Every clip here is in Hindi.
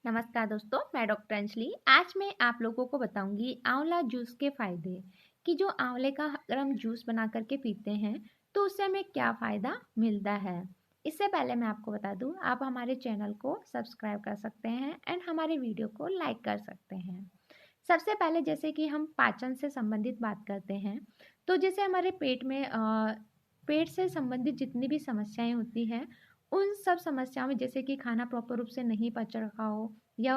नमस्कार दोस्तों, मैं डॉक्टर अंजलि। आज मैं आप लोगों को बताऊंगी आंवला जूस के फायदे कि जो आंवले का अगर हम जूस बना करके पीते हैं तो उससे हमें क्या फ़ायदा मिलता है। इससे पहले मैं आपको बता दूं, आप हमारे चैनल को सब्सक्राइब कर सकते हैं एंड हमारे वीडियो को लाइक कर सकते हैं। सबसे पहले जैसे कि हम पाचन से संबंधित बात करते हैं, तो जैसे हमारे पेट में पेट से संबंधित जितनी भी समस्याएं होती हैं, उन सब समस्याओं में जैसे कि खाना प्रॉपर रूप से नहीं पच रखा हो या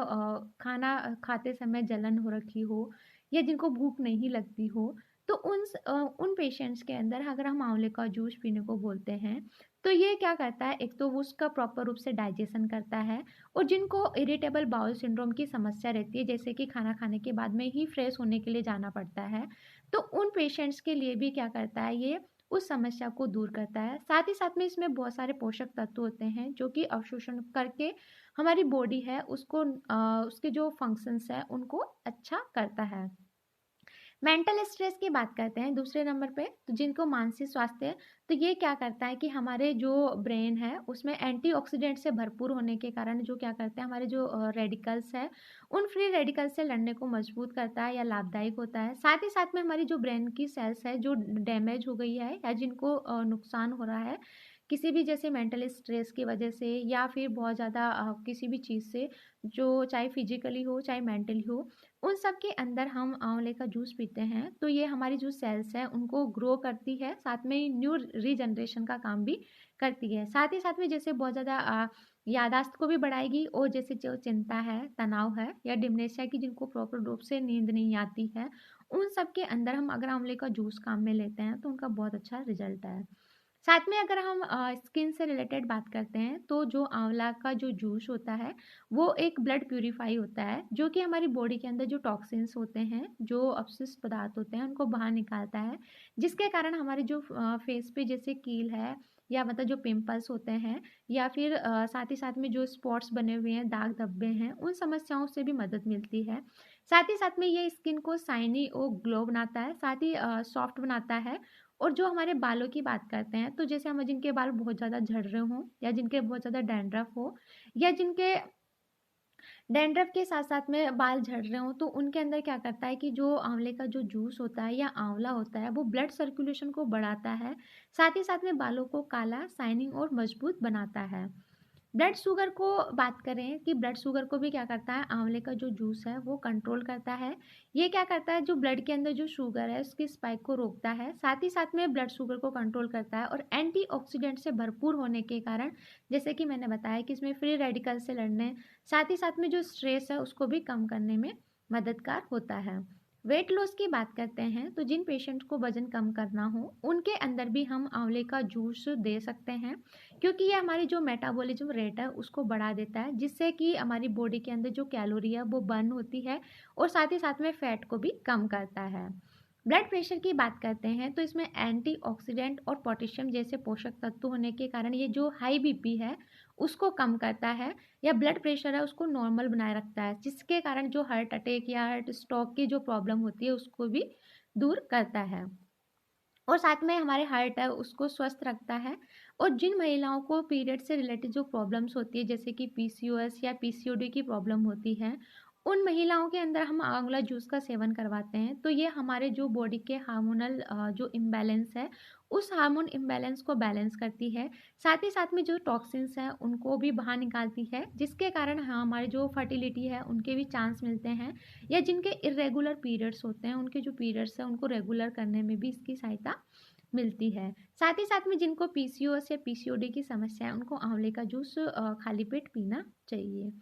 खाना खाते समय जलन हो रखी हो या जिनको भूख नहीं लगती हो, तो उन पेशेंट्स के अंदर अगर हम आंवले का जूस पीने को बोलते हैं, तो ये क्या करता है, एक तो वो उसका प्रॉपर रूप से डाइजेशन करता है। और जिनको इरिटेबल बाउल सिंड्रोम की समस्या रहती है, जैसे कि खाना खाने के बाद में ही फ्रेश होने के लिए जाना पड़ता है, तो उन पेशेंट्स के लिए भी क्या करता है, ये उस समस्या को दूर करता है। साथ ही साथ में इसमें बहुत सारे पोषक तत्व होते हैं जो कि अवशोषण करके हमारी बॉडी है उसको उसके जो फंक्शंस है उनको अच्छा करता है। मेंटल स्ट्रेस की बात करते हैं दूसरे नंबर पे, तो जिनको मानसिक स्वास्थ्य, तो ये क्या करता है कि हमारे जो ब्रेन है उसमें एंटीऑक्सीडेंट से भरपूर होने के कारण जो क्या करते हैं, हमारे जो रेडिकल्स है उन फ्री रेडिकल्स से लड़ने को मजबूत करता है या लाभदायक होता है। साथ ही साथ में हमारी जो ब्रेन की सेल्स है जो डैमेज हो गई है या जिनको नुकसान हो रहा है किसी भी जैसे मेंटल स्ट्रेस की वजह से या फिर बहुत ज़्यादा किसी भी चीज़ से, जो चाहे फिजिकली हो चाहे मेंटली हो, उन सब के अंदर हम आंवले का जूस पीते हैं तो ये हमारी जो सेल्स है उनको ग्रो करती है, साथ में न्यू रीजनरेशन का काम भी करती है। साथ ही साथ में जैसे बहुत ज़्यादा यादाश्त को भी बढ़ाएगी, और जैसे जो चिंता है, तनाव है या डिमनेशिया की जिनको प्रॉपर रूप से नींद नहीं आती है, उन सब के अंदर हम अगर आंवले का जूस काम में लेते हैं तो उनका बहुत अच्छा रिजल्ट है। साथ में अगर हम स्किन से रिलेटेड बात करते हैं, तो जो आंवला का जो जूस होता है वो एक ब्लड प्यूरीफाई होता है, जो कि हमारी बॉडी के अंदर जो टॉक्सिन्स होते हैं, जो अपशिष्ट पदार्थ होते हैं, उनको बाहर निकालता है, जिसके कारण हमारे जो फेस पे जैसे कील है या मतलब जो पिंपल्स होते हैं या फिर साथ ही साथ में जो स्पॉट्स बने हुए हैं, दाग धब्बे हैं, उन समस्याओं से भी मदद मिलती है। साथ ही साथ में ये स्किन को शाइनी और ग्लो बनाता है, साथ ही सॉफ्ट बनाता है। और जो हमारे बालों की बात करते हैं, तो जैसे हम जिनके बाल बहुत ज़्यादा झड़ रहे हों या जिनके बहुत ज़्यादा डैंड्रफ हो या जिनके डैंड्रफ के साथ-साथ में बाल झड़ रहे हों, तो उनके अंदर क्या करता है कि जो आंवले का जो जूस होता है या आंवला होता है, वो ब्लड सर्कुलेशन को बढ़ाता है। साथ ही साथ में बालों को काला, शाइनिंग और मजबूत बनाता है। ब्लड शुगर को बात करें कि ब्लड शुगर को भी क्या करता है, आंवले का जो जूस है वो कंट्रोल करता है। ये क्या करता है, जो ब्लड के अंदर जो शुगर है उसकी स्पाइक को रोकता है, साथ ही साथ में ब्लड शुगर को कंट्रोल करता है। और एंटीऑक्सीडेंट से भरपूर होने के कारण, जैसे कि मैंने बताया कि इसमें फ्री रेडिकल से लड़ने, साथ ही साथ में जो स्ट्रेस है उसको भी कम करने में मददगार होता है। वेट लॉस की बात करते हैं, तो जिन पेशेंट को वजन कम करना हो उनके अंदर भी हम आंवले का जूस दे सकते हैं, क्योंकि ये हमारी जो मेटाबॉलिज्म रेट है उसको बढ़ा देता है, जिससे कि हमारी बॉडी के अंदर जो कैलोरी है वो बर्न होती है, और साथ ही साथ में फैट को भी कम करता है। ब्लड प्रेशर की बात करते हैं, तो इसमें एंटीऑक्सीडेंट और पोटेशियम जैसे पोषक तत्व होने के कारण ये जो हाई बीपी है उसको कम करता है, या ब्लड प्रेशर है उसको नॉर्मल बनाए रखता है, जिसके कारण जो हार्ट अटैक या हार्ट स्ट्रोक की जो प्रॉब्लम होती है उसको भी दूर करता है। और साथ में हमारे हार्ट है उसको स्वस्थ रखता है। और जिन महिलाओं को पीरियड से रिलेटेड जो प्रॉब्लम्स होती है, जैसे कि पीसीओएस या पीसीओडी की प्रॉब्लम होती है, उन महिलाओं के अंदर हम आंवला जूस का सेवन करवाते हैं, तो ये हमारे जो बॉडी के हार्मोनल जो इम्बैलेंस है उस हार्मोन इम्बैलेंस को बैलेंस करती है। साथ ही साथ में जो टॉक्सिन्स हैं उनको भी बाहर निकालती है, जिसके कारण हमारे जो फर्टिलिटी है उनके भी चांस मिलते हैं, या जिनके इरेगुलर पीरियड्स होते हैं उनके जो पीरियड्स हैं उनको रेगुलर करने में भी इसकी सहायता मिलती है। साथ ही साथ में जिनको पीसीओएस या पीसीओडी की समस्या है उनको आंवले का जूस खाली पेट पीना चाहिए।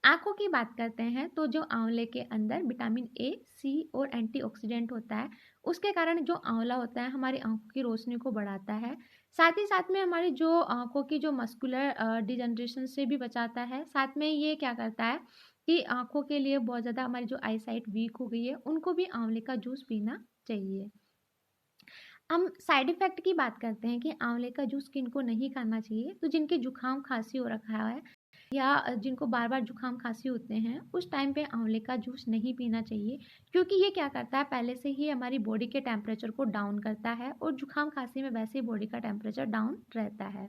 आँखों की बात करते हैं, तो जो आंवले के अंदर विटामिन ए, सी और एंटीऑक्सीडेंट होता है, उसके कारण जो आंवला होता है हमारी आँखों की रोशनी को बढ़ाता है। साथ ही साथ में हमारी जो आँखों की जो मस्कुलर डिजनरेशन से भी बचाता है। साथ में ये क्या करता है कि आँखों के लिए बहुत ज़्यादा हमारी जो आई साइट वीक हो गई है उनको भी आंवले का जूस पीना चाहिए। हम साइड इफ़ेक्ट की बात करते हैं कि आंवले का जूस किनको नहीं खाना चाहिए, तो जिनके जुकाम खांसी हो रखा है या जिनको बार बार जुकाम खांसी होते हैं, उस टाइम पे आंवले का जूस नहीं पीना चाहिए, क्योंकि ये क्या करता है, पहले से ही हमारी बॉडी के टेम्परेचर को डाउन करता है, और जुकाम खांसी में वैसे ही बॉडी का टेम्परेचर डाउन रहता है।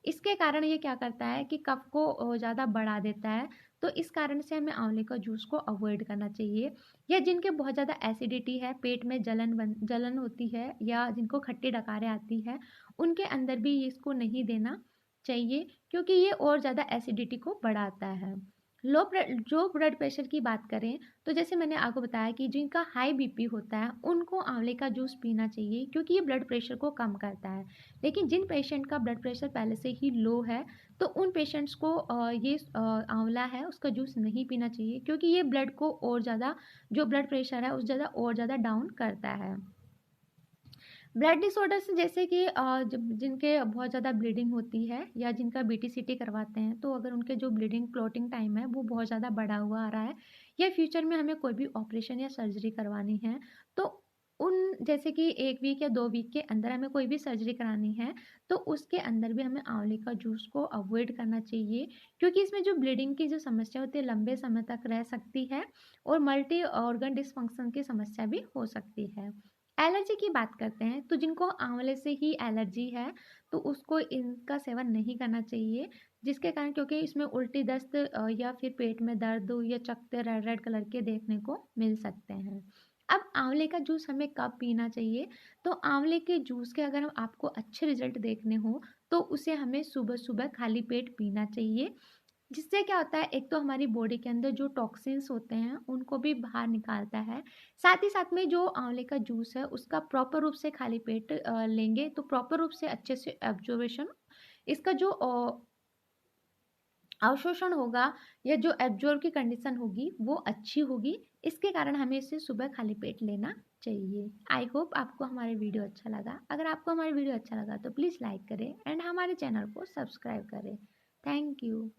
इसके कारण ये क्या करता है कि कफ को ज़्यादा बढ़ा देता है, तो इस कारण से हमें आंवले का जूस को अवॉइड करना चाहिए। या जिनके बहुत ज़्यादा एसिडिटी है, पेट में जलन होती है या जिनको खट्टी डकारें आती है, उनके अंदर भी इसको नहीं देना चाहिए क्योंकि ये और ज़्यादा एसिडिटी को बढ़ाता है। जो ब्लड प्रेशर की बात करें तो जैसे मैंने आपको बताया कि जिनका हाई बीपी होता है उनको आंवले का जूस पीना चाहिए क्योंकि ये ब्लड प्रेशर को कम करता है। लेकिन जिन पेशेंट का ब्लड प्रेशर पहले से ही लो है तो उन पेशेंट्स को आंवला है उसका जूस नहीं पीना चाहिए क्योंकि ये ब्लड को और ज़्यादा, जो ब्लड प्रेशर है उस ज़्यादा और ज़्यादा डाउन करता है। ब्लड डिसऑर्डर्स जैसे कि जब जिनके बहुत ज़्यादा ब्लीडिंग होती है या जिनका बीटीसीटी करवाते हैं तो अगर उनके जो ब्लीडिंग क्लॉटिंग टाइम है वो बहुत ज़्यादा बढ़ा हुआ आ रहा है या फ्यूचर में हमें कोई भी ऑपरेशन या सर्जरी करवानी है तो उन जैसे कि 1 वीक या 2 वीक के अंदर हमें कोई भी सर्जरी करानी है तो उसके अंदर भी हमें आंवले का जूस को अवॉइड करना चाहिए क्योंकि इसमें जो ब्लीडिंग की जो समस्या होती है लंबे समय तक रह सकती है और मल्टी ऑर्गन डिसफंक्शन की समस्या भी हो सकती है। एलर्जी की बात करते हैं तो जिनको आंवले से ही एलर्जी है तो उसको इनका सेवन नहीं करना चाहिए जिसके कारण, क्योंकि इसमें उल्टी दस्त या फिर पेट में दर्द या चकत्ते रेड रेड कलर के देखने को मिल सकते हैं। अब आंवले का जूस हमें कब पीना चाहिए, तो आंवले के जूस के अगर हम आपको अच्छे रिजल्ट देखने हो तो उसे हमें सुबह सुबह खाली पेट पीना चाहिए। जिससे क्या होता है, एक तो हमारी बॉडी के अंदर जो टॉक्सिन्स होते हैं उनको भी बाहर निकालता है। साथ ही साथ में जो आंवले का जूस है उसका प्रॉपर रूप से खाली पेट लेंगे तो प्रॉपर रूप से अच्छे से एब्जॉर्बेशन, इसका जो अवशोषण होगा या जो एब्जॉर्ब की कंडीशन होगी वो अच्छी होगी। इसके कारण हमें इसे सुबह खाली पेट लेना चाहिए। आई होप आपको हमारे वीडियो अच्छा लगा। अगर आपको हमारे वीडियो अच्छा लगा तो प्लीज़ लाइक करें एंड हमारे चैनल को सब्सक्राइब करें। Thank you.